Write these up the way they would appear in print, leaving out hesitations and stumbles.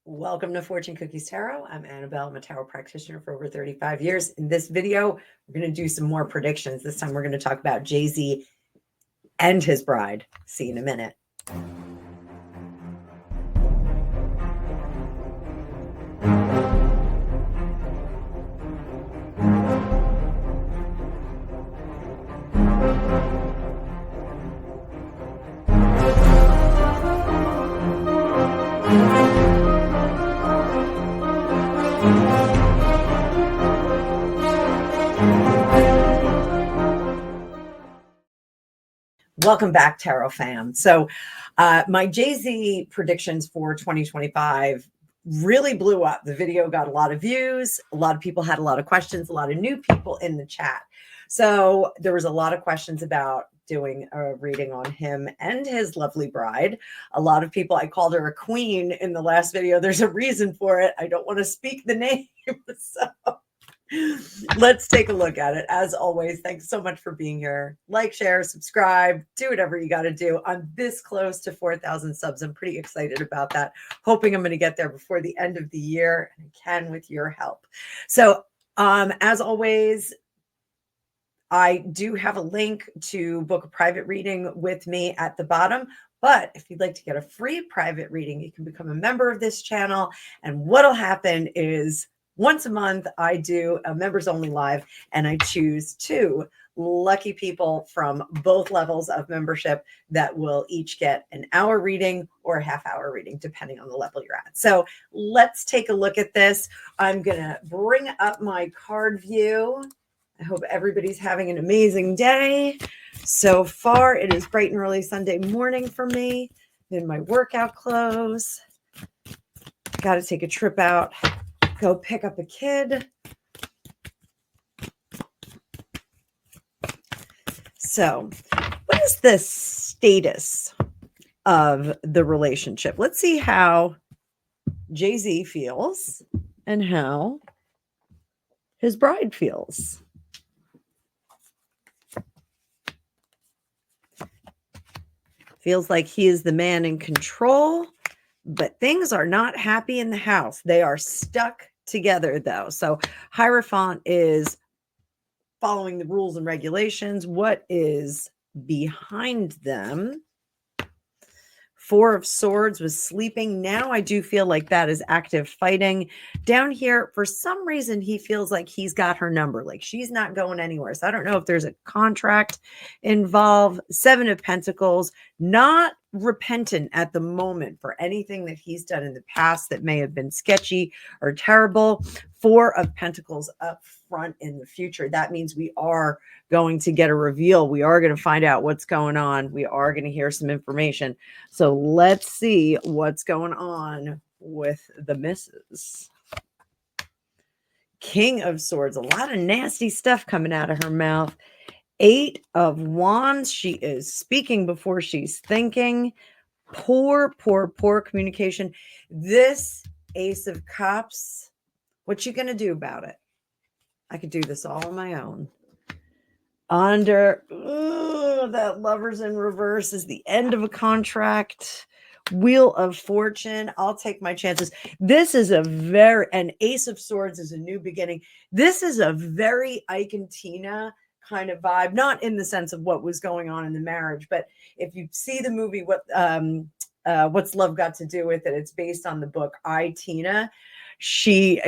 Welcome to Fortune Cookies Tarot. I'm Annabelle. I'm a tarot practitioner for over 35 years. In this video, we're going to do some more predictions. This time we're going to talk about Jay-Z and his bride. See you in a minute. Welcome back, Tarot fam. So my Jay-Z predictions for 2025 really blew up. The video got a lot of views. A lot of people had a lot of questions, a lot of new people in the chat. So there was a lot of questions about doing a reading on him and his lovely bride. A lot of people, I called her a queen in the last video. There's a reason for it. I don't want to speak the name. So let's take a look at it. As always, thanks so much for being here. Like, share, subscribe, do whatever you got to do. I'm this close to 4,000 subs. I'm pretty excited about that. Hoping I'm going to get there before the end of the year, and I can with your help. So, as always, I do have a link to book a private reading with me at the bottom. But if you'd like to get a free private reading, you can become a member of this channel. And what'll happen is once a month, I do a members only live, and I choose 2 lucky people from both levels of membership that will each get an hour reading or a half-hour reading, depending on the level you're at. So let's take a look at this. I'm going to bring up my card view. I hope everybody's having an amazing day. So far, it is bright and early Sunday morning for me. I'm in my workout clothes. Got to take a trip out. Go pick up a kid. So, what is the status of the relationship? Let's see how Jay-Z feels and how his bride feels. Feels like he is the man in control, but things are not happy in the house. They are stuck together, though. So Hierophant is following the rules and regulations. What is behind them? 4 of Swords was sleeping. Now I do feel like that is active fighting. Down here, for some reason, he feels like he's got her number. Like she's not going anywhere. So I don't know if there's a contract involved. 7 of Pentacles, not repentant at the moment for anything that he's done in the past that may have been sketchy or terrible. 4 of Pentacles up front in the future. That means we are going to get a reveal. We are going to find out what's going on. We are going to hear some information. So let's see what's going on with the missus. King of Swords, a lot of nasty stuff coming out of her mouth. 8 of Wands, she is speaking before she's thinking. Poor communication. This Ace of Cups, what you going to do about it? I could do this all on my own. That Lovers in reverse is the end of a contract. Wheel of Fortune, I'll take my chances. This is an Ace of Swords is a new beginning. This is a very Ike and Tina kind of vibe, not in the sense of what was going on in the marriage, but if you see the movie, What's Love Got to Do with It? It's based on the book I, Tina. She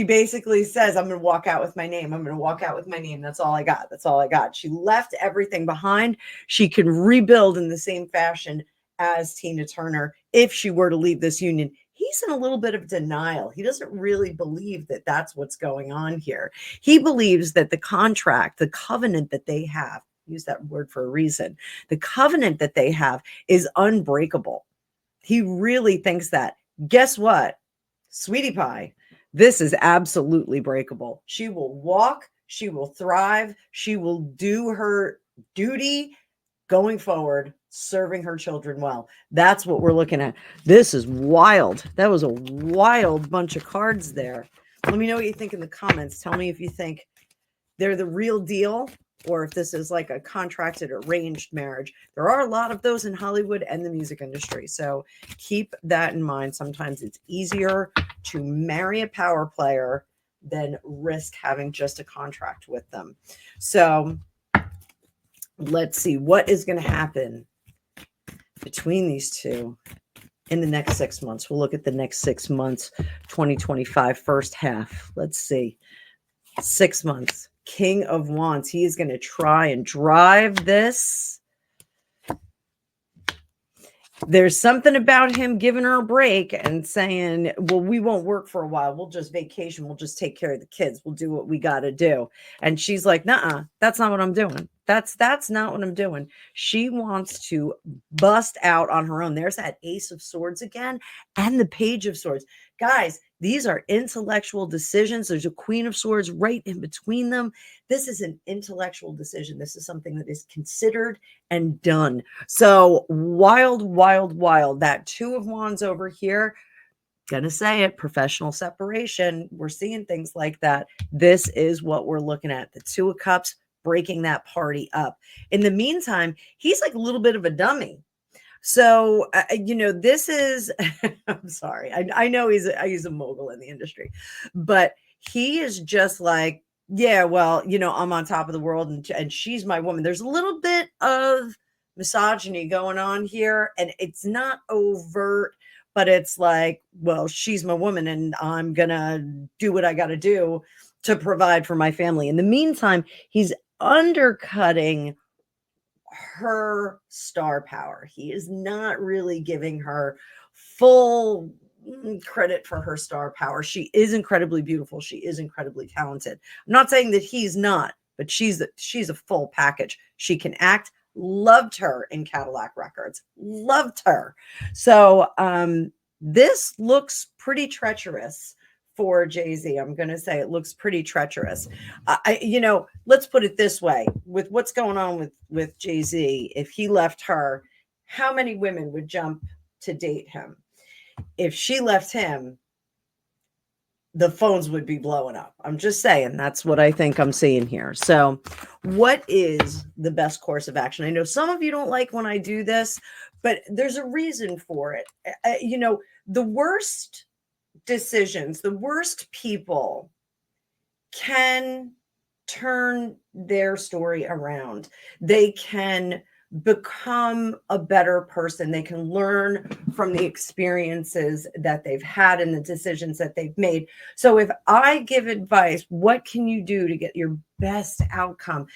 basically says, I'm going to walk out with my name. I'm going to walk out with my name. That's all I got. That's all I got. She left everything behind. She can rebuild in the same fashion as Tina Turner if she were to leave this union. He's in a little bit of denial. He doesn't really believe that that's what's going on here. He believes that the contract, the covenant that they have, use that word for a reason, the covenant that they have is unbreakable. He really thinks that. Guess what? Sweetie pie. This is absolutely breakable. She will walk. She will thrive. She will do her duty going forward, serving her children well. That's what we're looking at. This is wild. That was a wild bunch of cards there. Let me know what you think in the comments. Tell me if you think they're the real deal or if this is like a contracted arranged marriage. There are a lot of those in Hollywood and the music industry. So keep that in mind. Sometimes it's easier to marry a power player than risk having just a contract with them. So let's see what is going to happen between these two in the next 6 months. We'll look at the next 6 months, 2025, first half. Let's see. 6 months. King of Wands. He is going to try and drive this. There's something about him giving her a break and saying, well, we won't work for a while. We'll just vacation. We'll just take care of the kids. We'll do what we got to do. And she's like, nuh-uh, that's not what I'm doing. That's not what I'm doing. She wants to bust out on her own. There's that Ace of Swords again and the Page of Swords. Guys, these are intellectual decisions. There's a Queen of Swords right in between them. This is an intellectual decision. This is something that is considered and done. So wild, wild, wild. That Two of Wands over here, gonna say it, professional separation. We're seeing things like that. This is what we're looking at. The Two of Cups breaking that party up. In the meantime, he's like a little bit of a dummy. So, this is, I'm sorry. I know he's a mogul in the industry, but he is just like, yeah, well, I'm on top of the world and she's my woman. There's a little bit of misogyny going on here, and it's not overt, but it's like, well, she's my woman and I'm going to do what I got to do to provide for my family. In the meantime, he's undercutting her star power. He is not really giving her full credit for her star power. She is incredibly beautiful. She is incredibly talented. I'm not saying that he's not, but she's a full package. She can act. Loved her in Cadillac Records. Loved her. So this looks pretty treacherous for Jay-Z. I'm going to say it looks pretty treacherous. Let's put it this way. With what's going on with Jay-Z, if he left her, how many women would jump to date him? If she left him, the phones would be blowing up. I'm just saying, that's what I think I'm seeing here. So what is the best course of action? I know some of you don't like when I do this, but there's a reason for it. The worst decisions, the worst people can turn their story around. They can become a better person. They can learn from the experiences that they've had and the decisions that they've made. So if I give advice, what can you do to get your best outcome?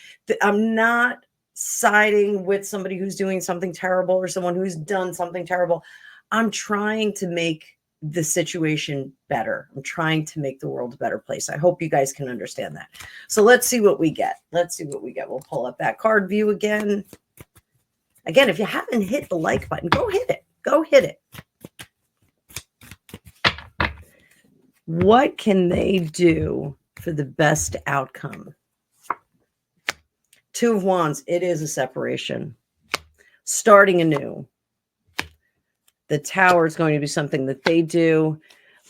I'm not siding with somebody who's doing something terrible or someone who's done something terrible. I'm trying to make the situation better. I'm trying to make the world a better place. I hope you guys can understand that. So let's see what we get. We'll pull up that card view again. Again, if you haven't hit the like button, go hit it. Go hit it. What can they do for the best outcome? Two of Wands, it is a separation. Starting anew. The Tower is going to be something that they do,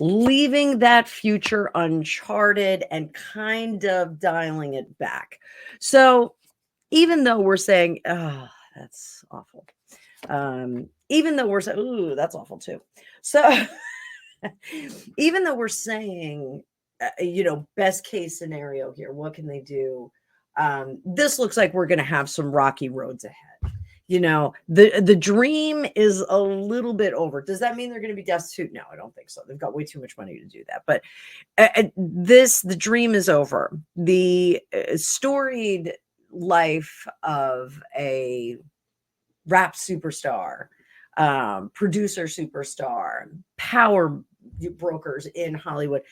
leaving that future uncharted and kind of dialing it back. So even though we're saying, oh, that's awful. Even though we're saying, ooh, that's awful too. So even though we're saying, best case scenario here, what can they do? This looks like we're going to have some rocky roads ahead. The dream is a little bit over. Does that mean they're going to be destitute? No, I don't think so. They've got way too much money to do that. But the dream is over. The storied life of a rap superstar, producer superstar, power brokers in Hollywood,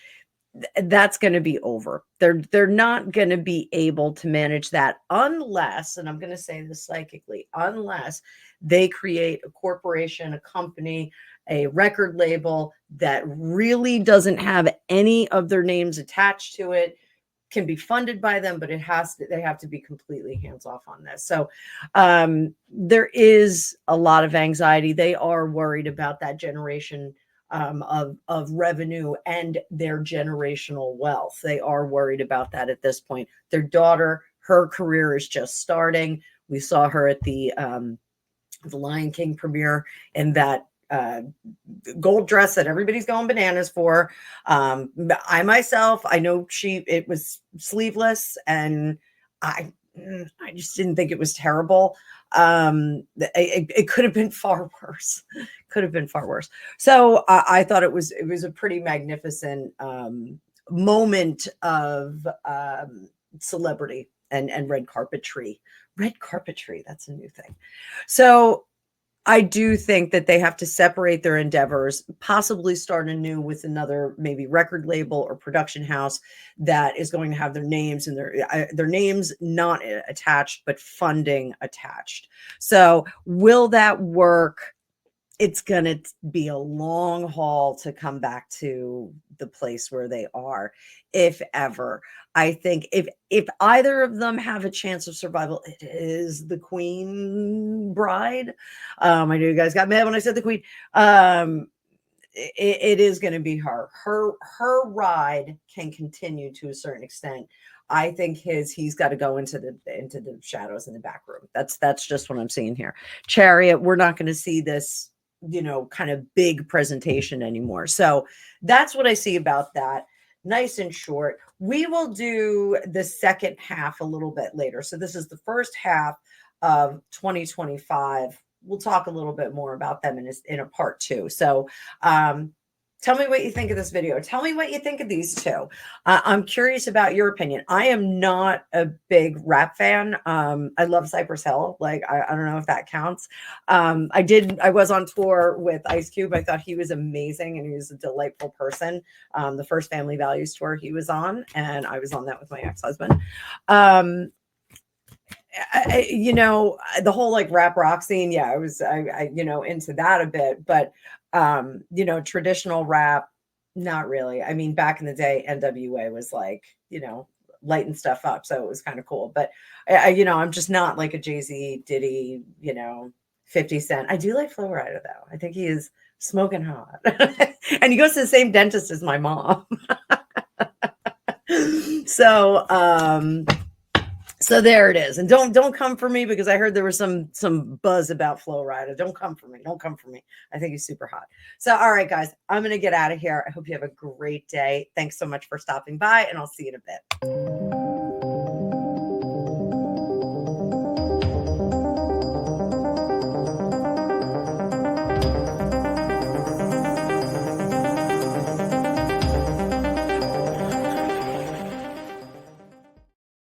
that's going to be over. They're not going to be able to manage that unless, and I'm going to say this psychically, unless they create a corporation, a company, a record label that really doesn't have any of their names attached to it, can be funded by them, but they have to be completely hands off on this. So there is a lot of anxiety. They are worried about that generation of revenue and their generational wealth. They are worried about that at this point. Their daughter, Her career is just starting. We saw her at the Lion King premiere in that gold dress that everybody's going bananas for. I myself, I know it was sleeveless, and I just didn't think it was terrible. It could have been far worse. Could have been far worse. So I thought it was a pretty magnificent moment of celebrity and red carpetry. Red carpetry, that's a new thing. So I do think that they have to separate their endeavors, possibly start anew with another maybe record label or production house that is going to have their names and their names not attached, but funding attached. So will that work? It's going to be a long haul to come back to the place where they are, if ever. I think if either of them have a chance of survival, it is the queen bride. I know you guys got mad when I said the queen. It is going to be her. Her ride can continue to a certain extent. I think he's got to go into the shadows in the back room. That's just what I'm seeing here. Chariot, we're not going to see this, kind of big presentation anymore. So that's what I see about that. Nice and short. We will do the second half a little bit later. So this is the first half of 2025. We'll talk a little bit more about them in a part 2. So tell me what you think of this video. Tell me what you think of these two. I'm curious about your opinion. I am not a big rap fan. I love Cypress Hill. Like, I don't know if that counts. I was on tour with Ice Cube. I thought he was amazing and he was a delightful person. The first Family Values tour he was on, and I was on that with my ex-husband. The whole like rap rock scene. Yeah, I was into that a bit, but traditional rap, not really. I mean, back in the day, NWA was like, lighting stuff up. So it was kind of cool, but I'm just not like a Jay-Z, Diddy, 50 Cent. I do like Flo Rida though. I think he is smoking hot and he goes to the same dentist as my mom. So there it is. And don't come for me because I heard there was some buzz about Flo Rida. Don't come for me. Don't come for me. I think he's super hot. So, all right, guys, I'm going to get out of here. I hope you have a great day. Thanks so much for stopping by, and I'll see you in a bit.